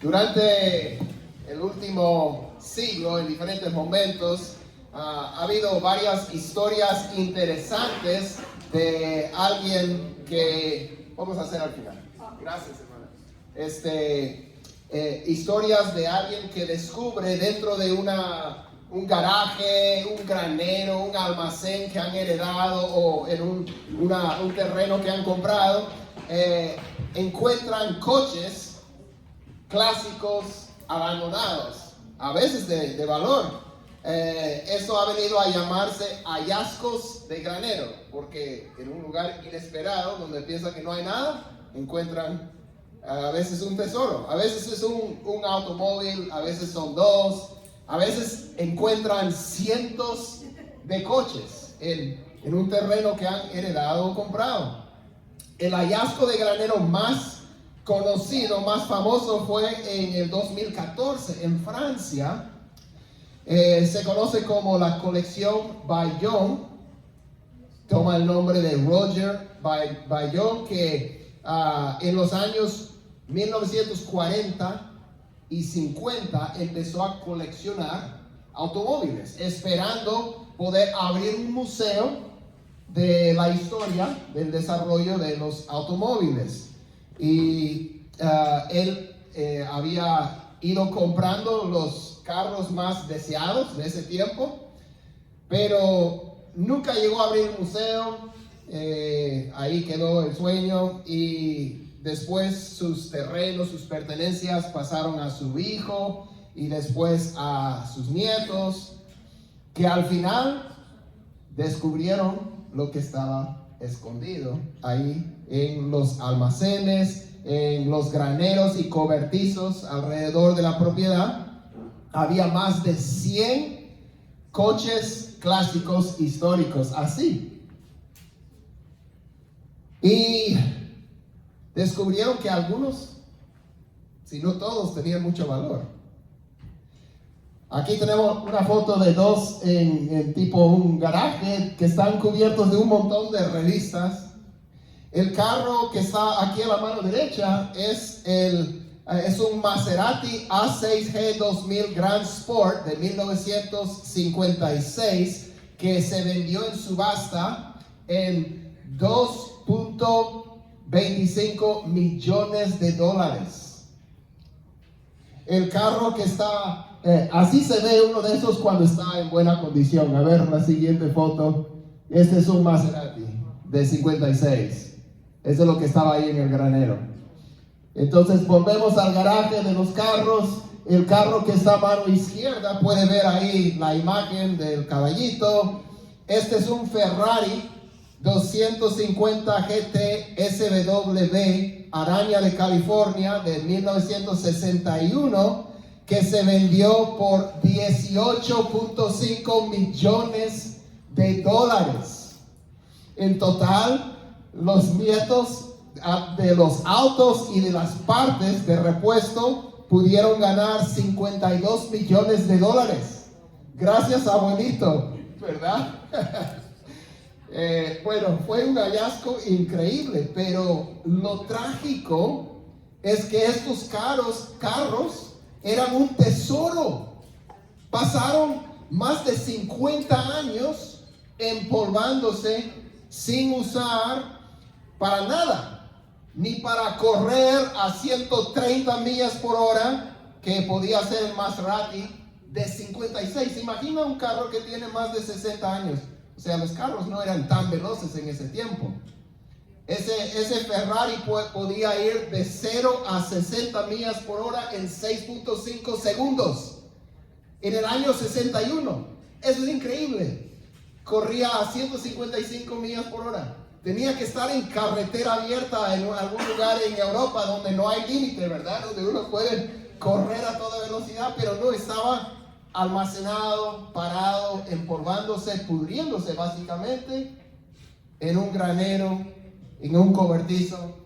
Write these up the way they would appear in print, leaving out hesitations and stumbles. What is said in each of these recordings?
Durante el último siglo, en diferentes momentos, ha habido varias historias interesantes de alguien que vamos a hacer al final. Gracias, hermana. Historias de alguien que descubre dentro de un garaje, un granero, un almacén que han heredado o en un terreno que han comprado, encuentran coches clásicos abandonados, a veces de valor. Eso ha venido a llamarse hallazgos de granero, porque en un lugar inesperado donde piensan que no hay nada, encuentran a veces un tesoro. A veces es un automóvil, a veces son dos, a veces encuentran cientos de coches en un terreno que han heredado o comprado. El hallazgo de granero más conocido, más famoso, fue en el 2014 en Francia. Se conoce como la colección Bayon. Toma el nombre de Roger Bayon, que en los años 1940 y 50 empezó a coleccionar automóviles, esperando poder abrir un museo de la historia del desarrollo de los automóviles. Y él había ido comprando los carros más deseados de ese tiempo, pero nunca llegó a abrir el museo. Ahí quedó el sueño, y después sus terrenos, sus pertenencias pasaron a su hijo y después a sus nietos, que al final descubrieron lo que estaba escondido ahí en los almacenes, en los graneros y cobertizos alrededor de la propiedad. Había más de 100 coches clásicos históricos así. Y descubrieron que algunos, si no todos, tenían mucho valor. Aquí tenemos una foto de dos en tipo un garaje que están cubiertos de un montón de revistas. El carro que está aquí a la mano derecha es un Maserati A6G 2000 Grand Sport de 1956, que se vendió en subasta en $2.25 millones. El carro que está así se ve uno de esos cuando está en buena condición. A ver la siguiente foto. Este es un Maserati de 56. Eso es lo que estaba ahí en el granero. Entonces volvemos al garaje de los carros. El carro que está a mano izquierda, puede ver ahí la imagen del caballito. Este es un Ferrari 250 GT SW Araña de California de 1961, que se vendió por $18.5 millones. En total, los nietos de los autos y de las partes de repuesto pudieron ganar $52 millones. Gracias, abuelito, ¿verdad? Bueno, fue un hallazgo increíble, pero lo trágico es que estos carros eran un tesoro. Pasaron más de 50 años empolvándose, sin usar para nada, ni para correr a 130 millas por hora, que podía ser el Maserati de 56. Imagina un carro que tiene más de 60 años. O sea, los carros no eran tan veloces en ese tiempo. Ese Ferrari podía ir de 0 a 60 millas por hora en 6.5 segundos. En el año 61. Eso es increíble. Corría a 155 millas por hora. Tenía que estar en carretera abierta en algún lugar en Europa donde no hay límite, ¿verdad? Donde uno puede correr a toda velocidad, pero no, estaba almacenado, parado, empolvándose, pudriéndose básicamente en un granero, en un cobertizo.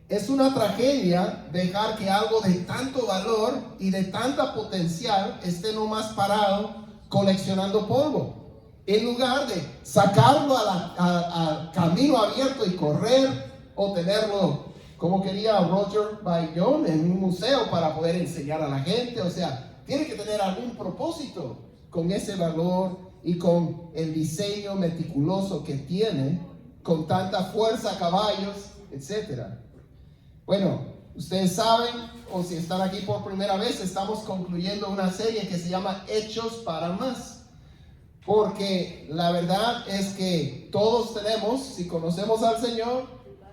Es una tragedia dejar que algo de tanto valor y de tanta potencial esté nomás parado coleccionando polvo, en lugar de sacarlo al camino abierto y correr, o tenerlo como quería Roger Bacon en un museo para poder enseñar a la gente. O sea, tiene que tener algún propósito con ese valor y con el diseño meticuloso que tiene, con tanta fuerza, caballos, etc. Bueno, ustedes saben, o si están aquí por primera vez, estamos concluyendo una serie que se llama Hechos para Más. Porque la verdad es que todos tenemos, si conocemos al Señor,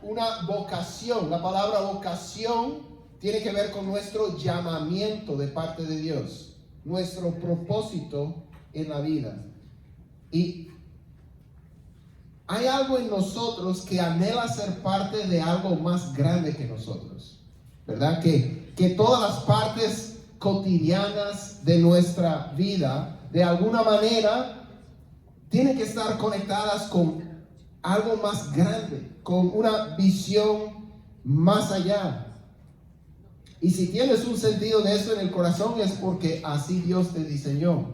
una vocación. La palabra vocación tiene que ver con nuestro llamamiento de parte de Dios, nuestro propósito en la vida. Y hay algo en nosotros que anhela ser parte de algo más grande que nosotros, ¿verdad? Que todas las partes cotidianas de nuestra vida, de alguna manera, tienen que estar conectadas con algo más grande, con una visión más allá. Y si tienes un sentido de eso en el corazón, es porque así Dios te diseñó,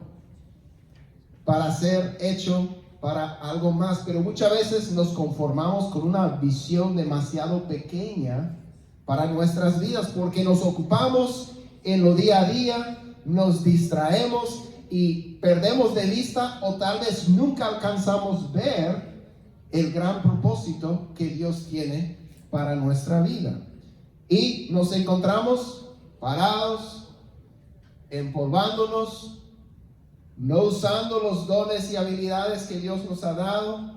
para ser hecho para algo más. Pero muchas veces nos conformamos con una visión demasiado pequeña para nuestras vidas, porque nos ocupamos en lo día a día, nos distraemos y perdemos de vista, o tal vez nunca alcanzamos ver el gran propósito que Dios tiene para nuestra vida. Y nos encontramos parados, empolvándonos, no usando los dones y habilidades que Dios nos ha dado.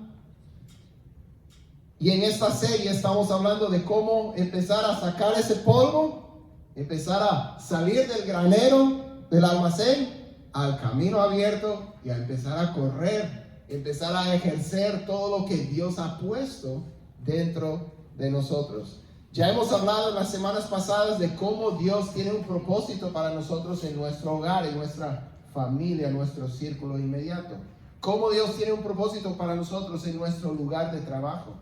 Y en esta serie estamos hablando de cómo empezar a sacar ese polvo, empezar a salir del granero, del almacén, al camino abierto y a empezar a correr, empezar a ejercer todo lo que Dios ha puesto dentro de nosotros. Ya hemos hablado en las semanas pasadas de cómo Dios tiene un propósito para nosotros en nuestro hogar, en nuestra familia, en nuestro círculo inmediato. Cómo Dios tiene un propósito para nosotros en nuestro lugar de trabajo.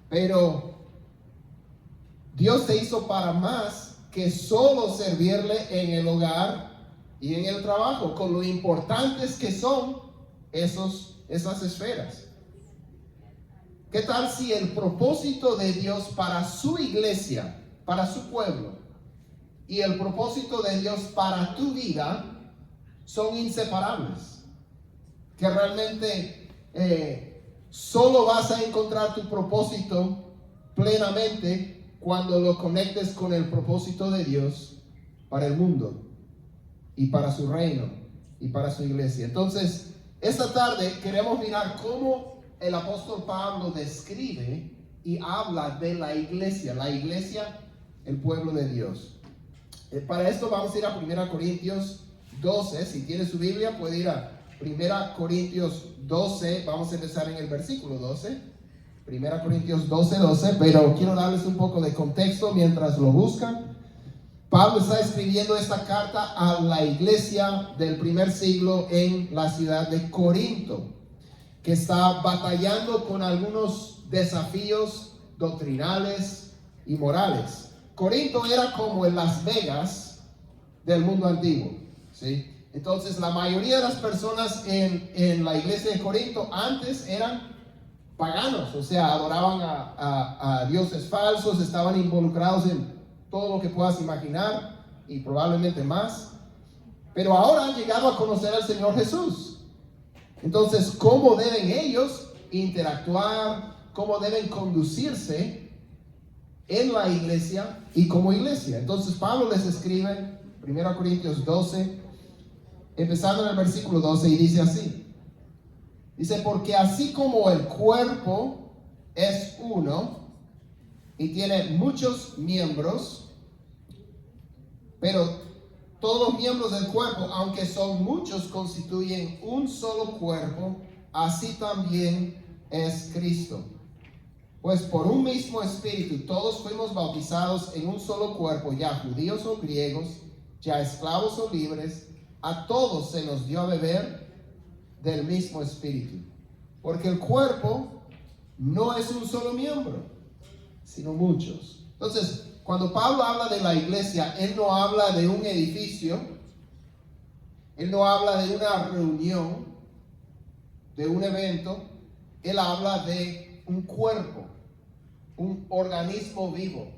Pero Dios te hizo para más que solo servirle en el hogar y en el trabajo, con lo importantes que son esas esferas. ¿Qué tal si el propósito de Dios para su iglesia, para su pueblo, y el propósito de Dios para tu vida son inseparables? Que realmente solo vas a encontrar tu propósito plenamente cuando lo conectes con el propósito de Dios para el mundo y para su reino y para su iglesia. Entonces, esta tarde queremos mirar cómo el apóstol Pablo describe y habla de la iglesia, el pueblo de Dios. Para esto vamos a ir a 1 Corintios 12. Si tiene su Biblia, puede ir a 1 Corintios 12. Vamos a empezar en el versículo 12. 1 Corintios 12, pero quiero darles un poco de contexto mientras lo buscan. Pablo está escribiendo esta carta a la iglesia del primer siglo en la ciudad de Corinto, que está batallando con algunos desafíos doctrinales y morales. Corinto era como el Las Vegas del mundo antiguo, ¿sí? Entonces la mayoría de las personas en la iglesia de Corinto antes eran paganos, o sea, adoraban a dioses falsos, estaban involucrados en todo lo que puedas imaginar y probablemente más. Pero ahora han llegado a conocer al Señor Jesús. Entonces, ¿cómo deben ellos interactuar? ¿Cómo deben conducirse en la iglesia y como iglesia? Entonces, Pablo les escribe 1 Corintios 12, empezando en el versículo 12, y dice así. Dice, porque así como el cuerpo es uno y tiene muchos miembros, pero todos los miembros del cuerpo, aunque son muchos, constituyen un solo cuerpo, así también es Cristo. Pues por un mismo espíritu todos fuimos bautizados en un solo cuerpo, ya judíos o griegos, ya esclavos o libres, a todos se nos dio a beber del mismo espíritu. Porque el cuerpo no es un solo miembro, sino muchos. Entonces, cuando Pablo habla de la iglesia, él no habla de un edificio, él no habla de una reunión, de un evento, él habla de un cuerpo, un organismo vivo.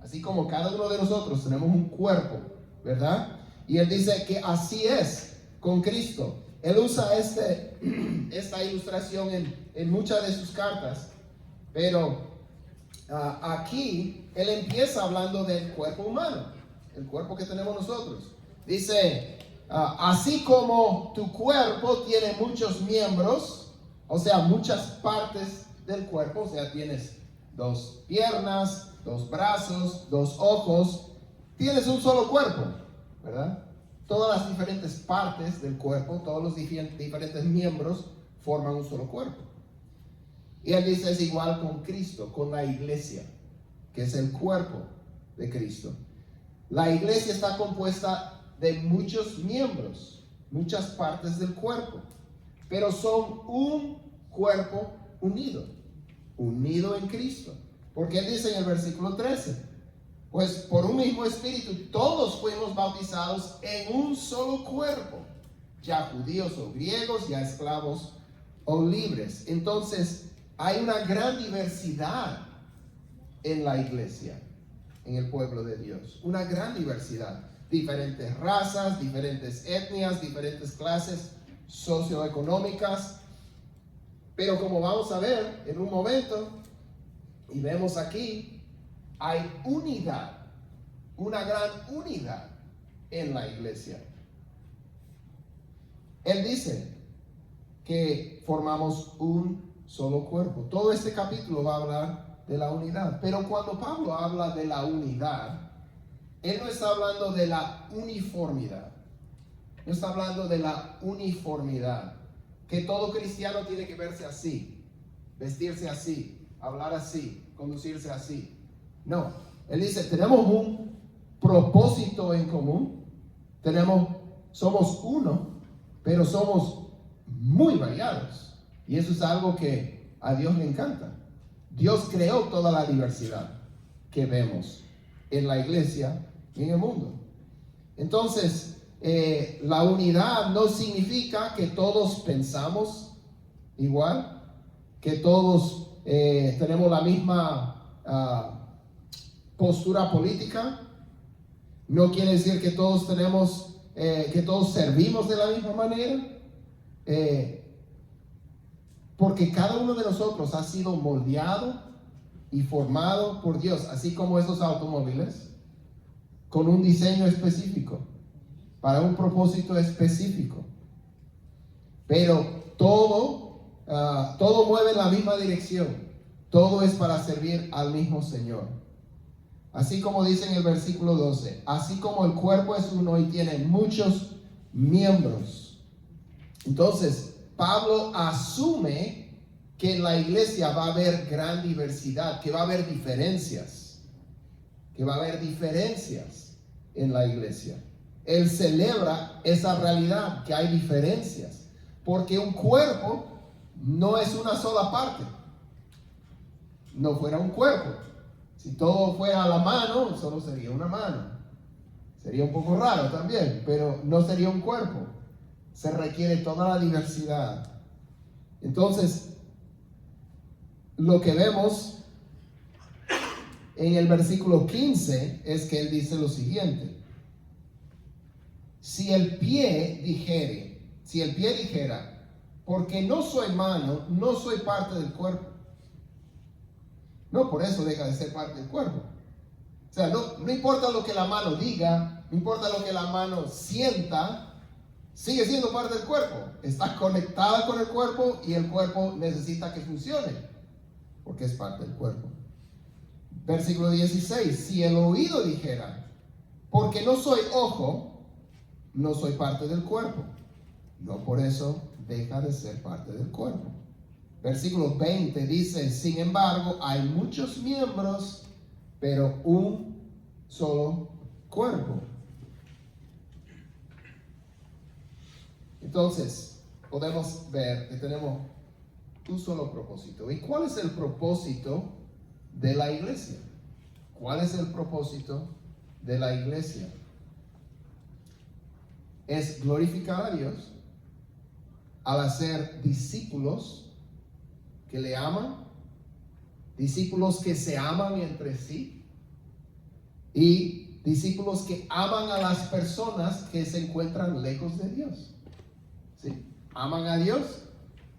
Así como cada uno de nosotros tenemos un cuerpo, ¿verdad? Y él dice que así es con Cristo. Él usa esta ilustración en muchas de sus cartas, pero aquí él empieza hablando del cuerpo humano, el cuerpo que tenemos nosotros. Dice, así como tu cuerpo tiene muchos miembros, o sea, muchas partes del cuerpo, o sea, tienes 2 piernas, 2 brazos, 2 ojos, tienes un solo cuerpo, ¿verdad? Todas las diferentes partes del cuerpo, todos los diferentes miembros forman un solo cuerpo. Y él dice, es igual con Cristo, con la iglesia, que es el cuerpo de Cristo. La iglesia está compuesta de muchos miembros, muchas partes del cuerpo, pero son un cuerpo unido en Cristo. Porque él dice en el versículo 13, pues por un mismo espíritu todos fuimos bautizados en un solo cuerpo, ya judíos o griegos, ya esclavos o libres. Entonces hay una gran diversidad en la iglesia, en el pueblo de Dios, una gran diversidad, diferentes razas, diferentes etnias, diferentes clases socioeconómicas, pero como vamos a ver en un momento, y vemos aquí, hay unidad, una gran unidad en la iglesia. Él dice que formamos un solo cuerpo. Todo este capítulo va a hablar de la unidad, pero cuando Pablo habla de la unidad, él no está hablando de la uniformidad. No está hablando de la uniformidad, que todo cristiano tiene que verse así, vestirse así, hablar así, conducirse así. No, él dice, tenemos un propósito en común, somos uno, pero somos muy variados. Y eso es algo que a Dios le encanta. Dios creó toda la diversidad que vemos en la iglesia y en el mundo. Entonces, la unidad no significa que todos pensamos igual, que todos tenemos la misma postura política. No quiere decir que todos que todos servimos de la misma manera, porque cada uno de nosotros ha sido moldeado y formado por Dios, así como esos automóviles, con un diseño específico, para un propósito específico. Pero todo mueve en la misma dirección, todo es para servir al mismo Señor. Así como dice en el versículo 12, así como el cuerpo es uno y tiene muchos miembros. Entonces, Pablo asume que en la iglesia va a haber gran diversidad, que va a haber diferencias, en la iglesia. Él celebra esa realidad, que hay diferencias, porque un cuerpo no es una sola parte. No fuera un cuerpo. Si todo fuera a la mano, solo sería una mano. Sería un poco raro también, pero no sería un cuerpo. Se requiere toda la diversidad. Entonces, lo que vemos en el versículo 15 es que él dice lo siguiente. Si el pie dijera, porque no soy mano, no soy parte del cuerpo. No, por eso deja de ser parte del cuerpo. O sea, no importa lo que la mano diga, no importa lo que la mano sienta, sigue siendo parte del cuerpo. Está conectada con el cuerpo y el cuerpo necesita que funcione, porque es parte del cuerpo. Versículo 16, si el oído dijera, porque no soy ojo, no soy parte del cuerpo. No por eso deja de ser parte del cuerpo. Versículo 20 dice, sin embargo, hay muchos miembros, pero un solo cuerpo. Entonces, podemos ver que tenemos un solo propósito. ¿Y cuál es el propósito de la iglesia? ¿Cuál es el propósito de la iglesia? Es glorificar a Dios al hacer discípulos que le aman discípulos que se aman entre sí y discípulos que aman a las personas que se encuentran lejos de Dios. ¿Sí? Aman a Dios,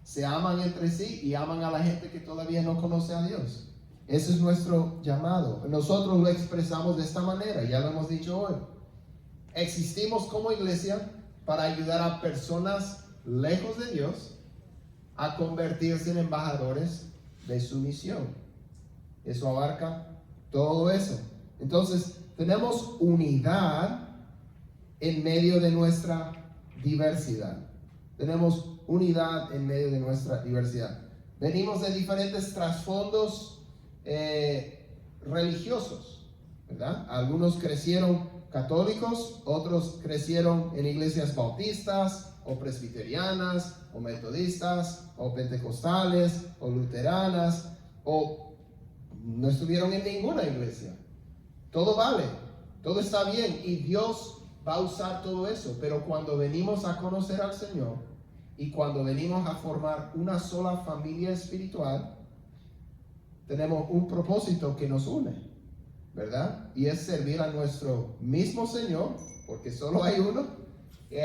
se aman entre sí y aman a la gente que todavía no conoce a Dios. Ese es nuestro llamado. Nosotros lo expresamos de esta manera, ya lo hemos dicho hoy. Existimos como iglesia para ayudar a personas lejos de Dios a convertirse en embajadores de su misión. Eso abarca todo eso. Entonces, tenemos unidad en medio de nuestra diversidad. Tenemos unidad en medio de nuestra diversidad. Venimos de diferentes trasfondos religiosos, ¿verdad? Algunos crecieron católicos, otros crecieron en iglesias bautistas, o presbiterianas, o metodistas, o pentecostales, o luteranas, o no estuvieron en ninguna iglesia. Todo vale, todo está bien y Dios va a usar todo eso, pero cuando venimos a conocer al Señor y cuando venimos a formar una sola familia espiritual, tenemos un propósito que nos une, ¿verdad? Y es servir a nuestro mismo Señor, porque solo hay uno,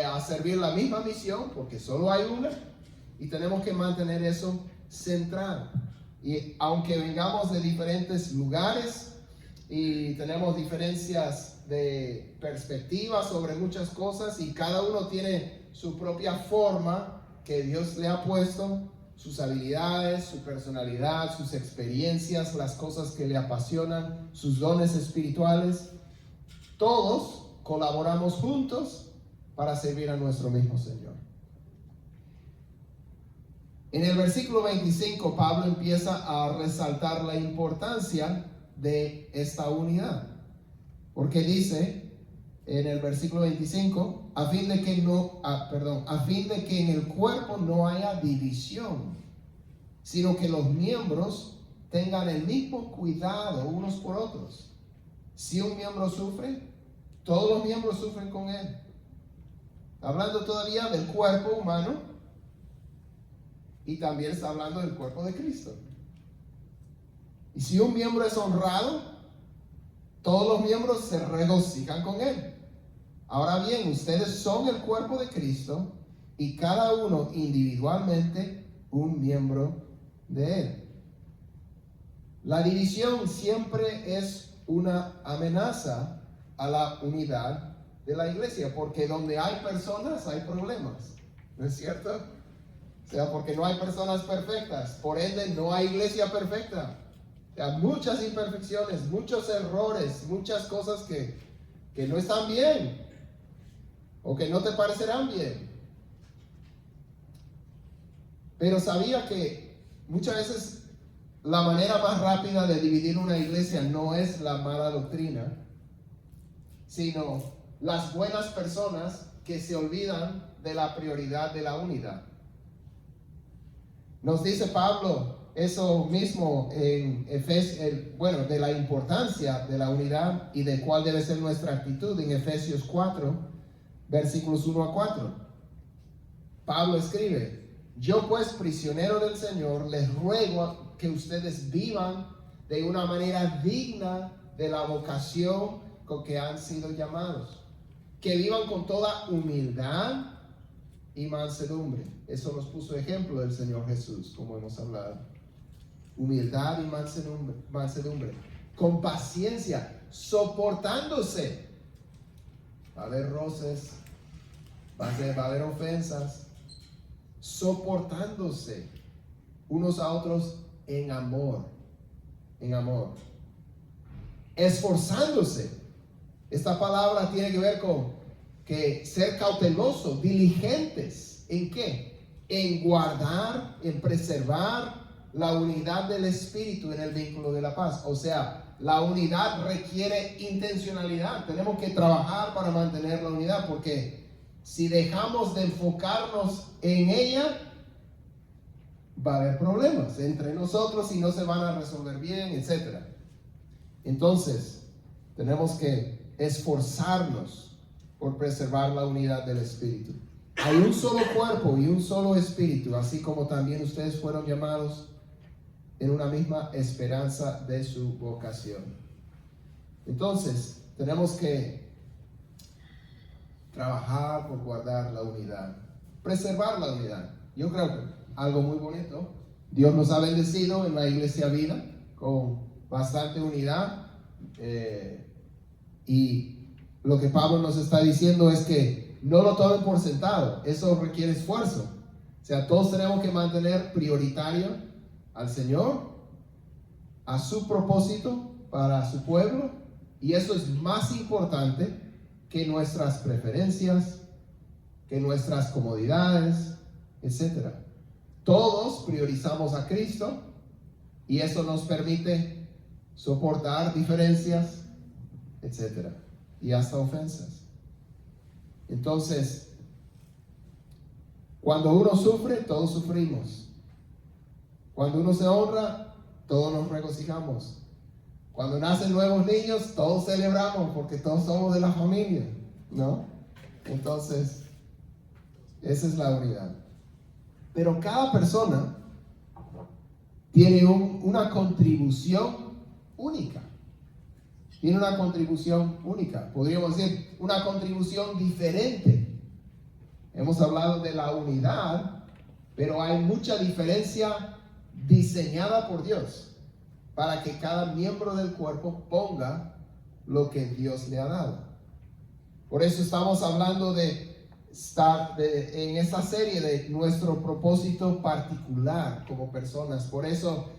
a servir la misma misión, porque solo hay una, y tenemos que mantener eso central. Y aunque vengamos de diferentes lugares y tenemos diferencias de perspectiva sobre muchas cosas, y cada uno tiene su propia forma que Dios le ha puesto, sus habilidades, su personalidad, sus experiencias, las cosas que le apasionan, sus dones espirituales, todos colaboramos juntos para servir a nuestro mismo Señor. En el versículo 25, Pablo empieza a resaltar la importancia de esta unidad, porque dice en el versículo 25, a fin de que en el cuerpo no haya división, sino que los miembros tengan el mismo cuidado unos por otros. Si un miembro sufre, todos los miembros sufren con él. Hablando todavía del cuerpo humano, y también está hablando del cuerpo de Cristo. Y si un miembro es honrado, todos los miembros se regocijan con él. Ahora bien, ustedes son el cuerpo de Cristo y cada uno individualmente un miembro de él. La división siempre es una amenaza a la unidad de la iglesia, porque donde hay personas hay problemas, ¿no es cierto? O sea, porque no hay personas perfectas, por ende no hay iglesia perfecta. O sea, muchas imperfecciones, muchos errores, muchas cosas que no están bien o que no te parecerán bien. Pero sabía que muchas veces la manera más rápida de dividir una iglesia no es la mala doctrina, sino las buenas personas que se olvidan de la prioridad de la unidad. Nos dice Pablo eso mismo en Efesios, de la importancia de la unidad y de cuál debe ser nuestra actitud en Efesios 4, versículos 1 a 4. Pablo escribe: yo pues, prisionero del Señor, les ruego que ustedes vivan de una manera digna de la vocación con que han sido llamados, que vivan con toda humildad y mansedumbre. Eso nos puso ejemplo del Señor Jesús, como hemos hablado. Humildad y mansedumbre, con paciencia, soportándose. Va a haber roces, va a haber ofensas, soportándose unos a otros en amor, esforzándose. Esta palabra tiene que ver con que ser cauteloso, diligentes. ¿En qué? En guardar, en preservar la unidad del espíritu en el vínculo de la paz. O sea, la unidad requiere intencionalidad. Tenemos que trabajar para mantener la unidad, porque si dejamos de enfocarnos en ella, va a haber problemas entre nosotros y no se van a resolver bien, etc. Entonces, tenemos que esforzarnos por preservar la unidad del espíritu. Hay un solo cuerpo y un solo espíritu, así como también ustedes fueron llamados en una misma esperanza de su vocación. Entonces, tenemos que trabajar por guardar la unidad, preservar la unidad. Yo creo que algo muy bonito. Dios nos ha bendecido en la Iglesia Vida con bastante unidad, y lo que Pablo nos está diciendo es que no lo tomen por sentado. Eso requiere esfuerzo. O sea, todos tenemos que mantener prioritario al Señor, a su propósito para su pueblo, y eso es más importante que nuestras preferencias, que nuestras comodidades, etc. Todos priorizamos a Cristo, y eso nos permite soportar diferencias, etc. y hasta ofensas. Entonces, cuando uno sufre, todos sufrimos. Cuando uno se honra, todos nos regocijamos. Cuando nacen nuevos niños, todos celebramos porque todos somos de la familia, ¿no? Entonces, esa es la unidad. Pero cada persona tiene una contribución única. Tiene una contribución única. Podríamos decir, una contribución diferente. Hemos hablado de la unidad, pero hay mucha diferencia diseñada por Dios para que cada miembro del cuerpo ponga lo que Dios le ha dado. Por eso estamos hablando de estar en esta serie de nuestro propósito particular como personas. Por eso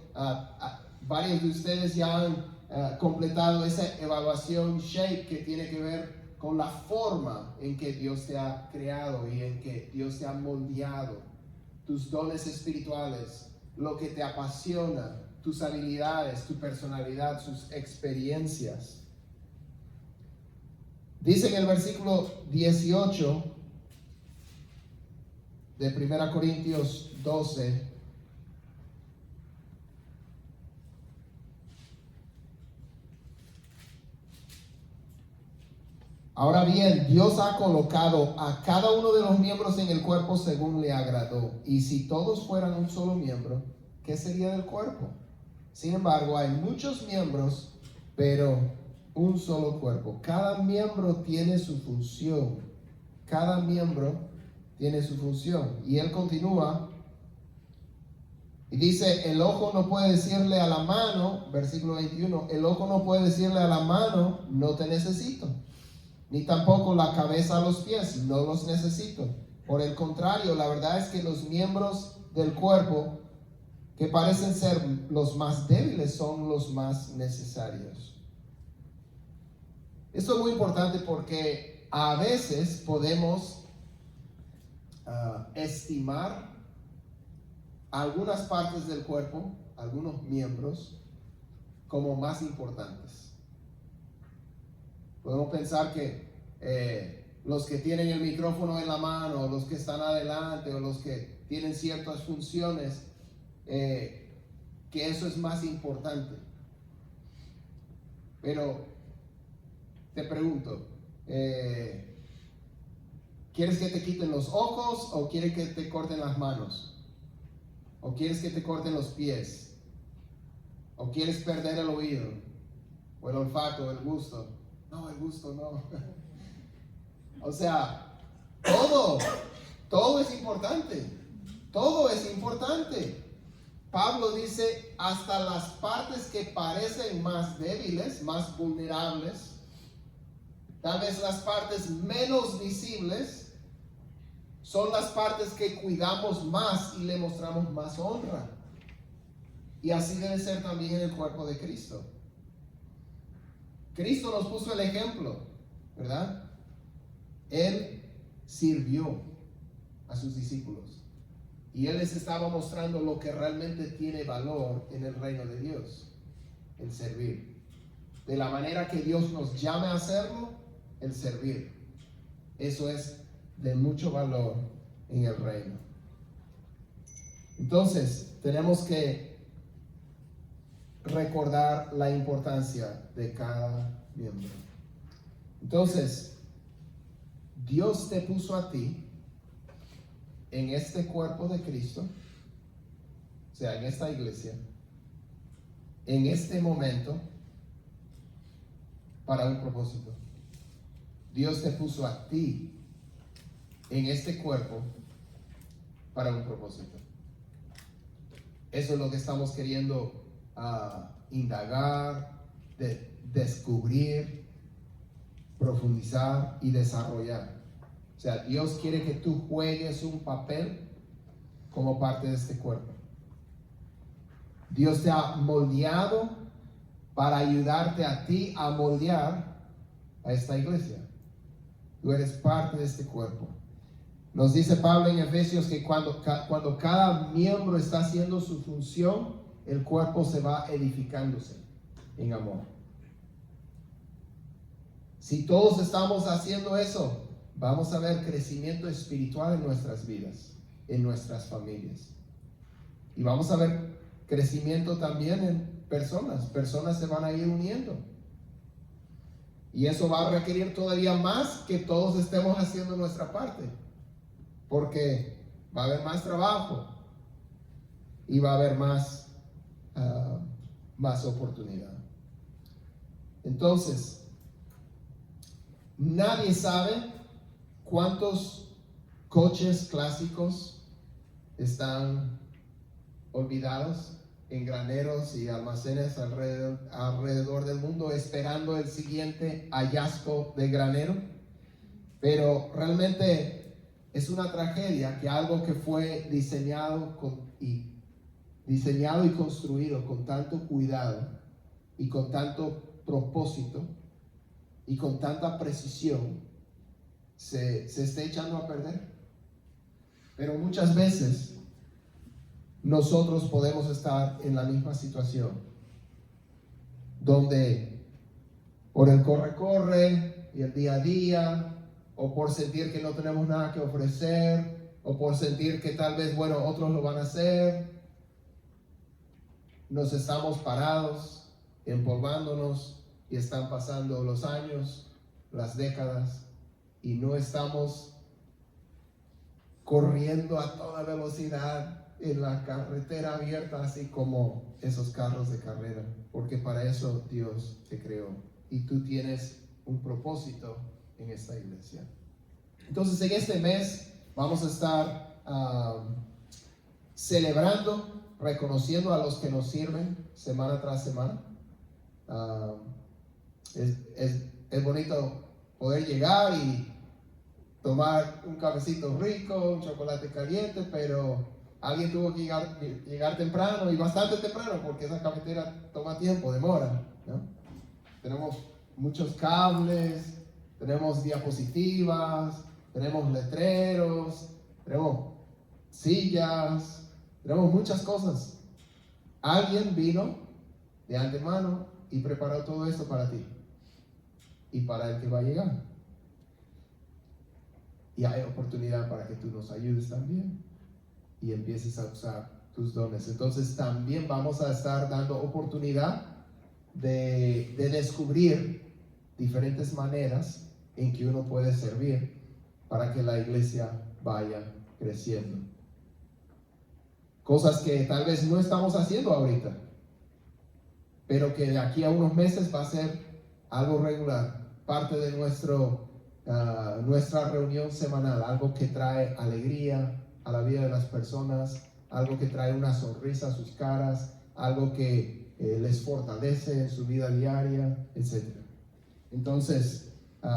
varios de ustedes ya han completado esa evaluación SHAPE, que tiene que ver con la forma en que Dios te ha creado y en que Dios te ha moldeado, tus dones espirituales, lo que te apasiona, tus habilidades, tu personalidad, sus experiencias. Dice en el versículo 18 de 1 Corintios 12, ahora bien, Dios ha colocado a cada uno de los miembros en el cuerpo según le agradó. Y si todos fueran un solo miembro, ¿qué sería del cuerpo? Sin embargo, hay muchos miembros, pero un solo cuerpo. Cada miembro tiene su función. Cada miembro tiene su función. Y él continúa y dice, el ojo no puede decirle a la mano, versículo 21, el ojo no puede decirle a la mano, no te necesito. Ni tampoco la cabeza a los pies, no los necesito. Por el contrario, la verdad es que los miembros del cuerpo que parecen ser los más débiles son los más necesarios. Esto es muy importante porque a veces podemos estimar algunas partes del cuerpo, algunos miembros, como más importantes. Podemos pensar que los que tienen el micrófono en la mano, los que están adelante, o los que tienen ciertas funciones, que eso es más importante. Pero te pregunto, ¿quieres que te quiten los ojos o quieres que te corten las manos? ¿O quieres que te corten los pies? ¿O quieres perder el oído? ¿O el olfato, el gusto? No, el gusto no. O sea, todo es importante. Todo es importante. Pablo dice, hasta las partes que parecen más débiles, más vulnerables, tal vez las partes menos visibles, son las partes que cuidamos más y le mostramos más honra. Y así debe ser también en el cuerpo de Cristo. Cristo nos puso el ejemplo, ¿verdad? Él sirvió a sus discípulos. Y Él les estaba mostrando lo que realmente tiene valor en el reino de Dios, el servir. De la manera que Dios nos llame a hacerlo, el servir. Eso es de mucho valor en el reino. Entonces, tenemos que recordar la importancia de cada miembro. Entonces, Dios te puso a ti en este cuerpo de Cristo, o sea, en esta iglesia, en este momento para un propósito. Dios te puso a ti en este cuerpo para un propósito. Eso es lo que estamos queriendo indagar, descubrir, profundizar y desarrollar. O sea, Dios quiere que tú juegues un papel como parte de este cuerpo. Dios te ha moldeado para ayudarte a ti a moldear a esta iglesia. Tú eres parte de este cuerpo. Nos dice Pablo en Efesios que cuando cada miembro está haciendo su función, el cuerpo se va edificándose en amor. Si todos estamos haciendo eso, vamos a ver crecimiento espiritual en nuestras vidas, en nuestras familias. Y vamos a ver crecimiento también en personas. Personas se van a ir uniendo. Y eso va a requerir todavía más que todos estemos haciendo nuestra parte. Porque va a haber más trabajo y va a haber más oportunidad. Entonces, nadie sabe cuántos coches clásicos están olvidados en graneros y almacenes alrededor del mundo, esperando el siguiente hallazgo de granero. Pero realmente es una tragedia que algo que fue diseñado y construido con tanto cuidado y con tanto propósito y con tanta precisión se esté echando a perder. Pero muchas veces nosotros podemos estar en la misma situación, donde por el corre-corre y el día a día, o por sentir que no tenemos nada que ofrecer, o por sentir que tal vez, otros lo van a hacer, nos estamos parados, empolvándonos, y están pasando los años, las décadas, y no estamos corriendo a toda velocidad en la carretera abierta, así como esos carros de carrera, porque para eso Dios te creó, y tú tienes un propósito en esta iglesia. Entonces, en este mes vamos a estar celebrando, reconociendo a los que nos sirven semana tras semana. Es bonito poder llegar y tomar un cafecito rico, un chocolate caliente, pero alguien tuvo que llegar temprano, y bastante temprano, porque esa cafetera toma tiempo, demora, ¿no? Tenemos muchos cables, tenemos diapositivas, tenemos letreros, tenemos sillas, tenemos muchas cosas. Alguien vino de antemano y preparó todo esto para ti y para el que va a llegar. Y hay oportunidad para que tú nos ayudes también y empieces a usar tus dones. Entonces también vamos a estar dando oportunidad de descubrir diferentes maneras en que uno puede servir para que la iglesia vaya creciendo. Cosas que tal vez no estamos haciendo ahorita, pero que de aquí a unos meses va a ser algo regular, parte de nuestra reunión semanal, algo que trae alegría a la vida de las personas, algo que trae una sonrisa a sus caras, algo que les fortalece en su vida diaria, etc. Entonces,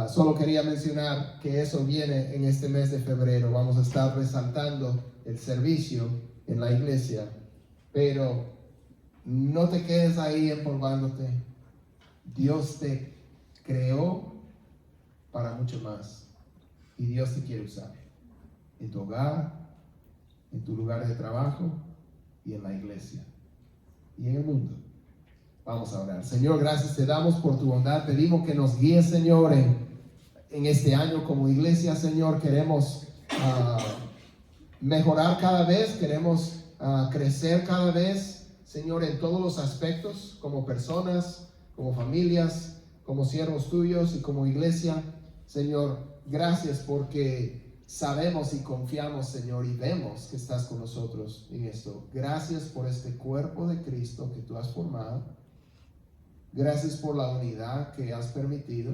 solo quería mencionar que eso viene en este mes de febrero. Vamos a estar resaltando el servicio en la iglesia, pero no te quedes ahí empolvándote. Dios te creó para mucho más, y Dios te quiere usar en tu hogar, en tu lugar de trabajo y en la iglesia y en el mundo. Vamos a orar. Señor, gracias te damos por tu bondad. Pedimos que nos guíes, Señor, en este año como iglesia. Señor, queremos mejorar cada vez, queremos crecer cada vez, Señor, en todos los aspectos, como personas, como familias, como siervos tuyos y como iglesia. Señor, gracias porque sabemos y confiamos, Señor, y vemos que estás con nosotros en esto. Gracias por este cuerpo de Cristo que tú has formado. Gracias por la unidad que has permitido.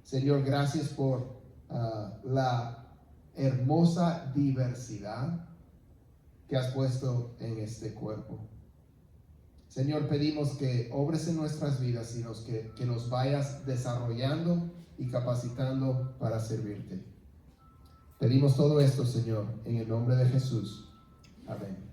Señor, gracias por la hermosa diversidad que has puesto en este cuerpo. Señor, pedimos que obres en nuestras vidas y que nos vayas desarrollando y capacitando para servirte. Pedimos todo esto, Señor, en el nombre de Jesús. Amén.